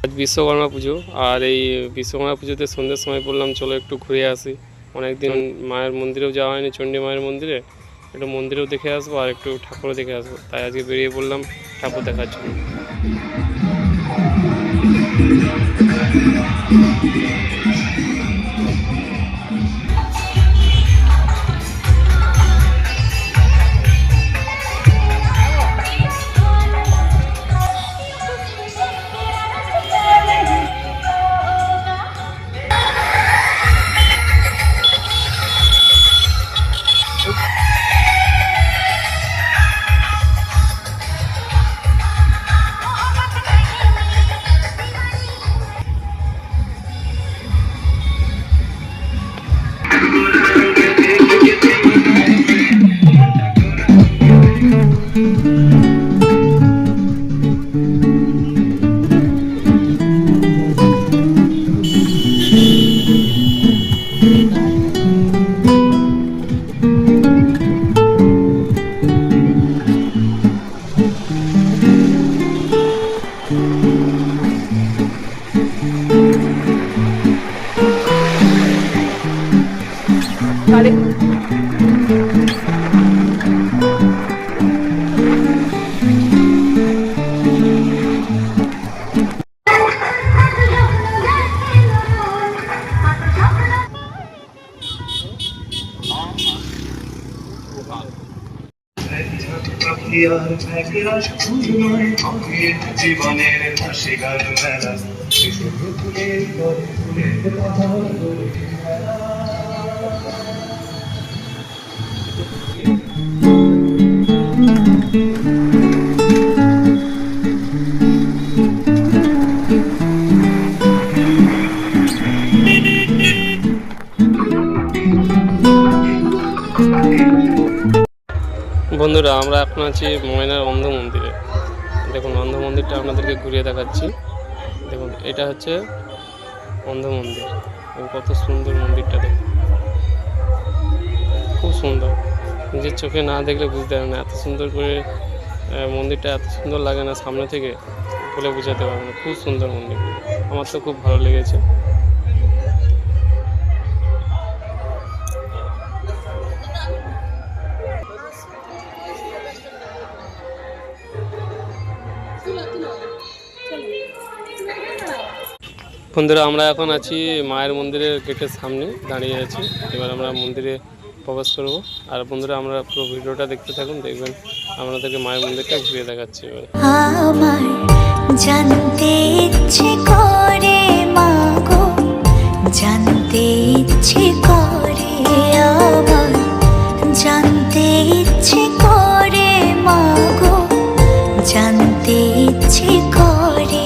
আজ বিশ্বকর্মা পুজো, আর এই বিশ্বকর্মা পুজোতে সন্ধ্যের সময় বললাম চলো একটু ঘুরে আসি। অনেকদিন মায়ের মন্দিরেও যাওয়া হয়নি, চণ্ডী মায়ের মন্দিরে। একটু মন্দিরেও দেখে আসবো আর একটু ঠাকুরও দেখে আসবো, তাই আজকে বেরিয়ে পড়লাম ঠাকুর দেখার জন্য। জীবনের হাসি গান মেলা বন্ধুরা, আমরা এখন আছি ময়নার অন্ধ মন্দিরে। দেখুন অন্ধ মন্দিরটা আপনাদেরকে ঘুরিয়ে দেখাচ্ছি। দেখুন এটা হচ্ছে অন্ধ মন্দির, কত সুন্দর মন্দিরটা। দেখুন খুব সুন্দর, নিজের চোখে না দেখলে বুঝতে পারবে না, এত সুন্দর করে মন্দিরটা এত সুন্দর লাগে না, সামনে থেকে বলে বোঝাতে পারবে না। খুব সুন্দর মন্দির, আমার তো খুব ভালো লেগেছে। বন্ধুরা, আমরা এখন আছি মায়ের মন্দিরের গেটের সামনে দাঁড়িয়ে আছি। এবার আমরা মন্দিরে প্রবেশ করব। আর বন্ধুরা, আমরা পুরো ভিডিওটা দেখতে থাকুন, দেখবেন আপনাদেরকে মায়ের মন্দিরটা ঘুরে দেখাচ্ছি। এবারে আমার জানতে ইচ্ছে করে মাগো, জানতে ইচ্ছে করে, আমার জানতে ইচ্ছে করে মাগো, জানতে ইচ্ছে করে।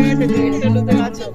একটু আছো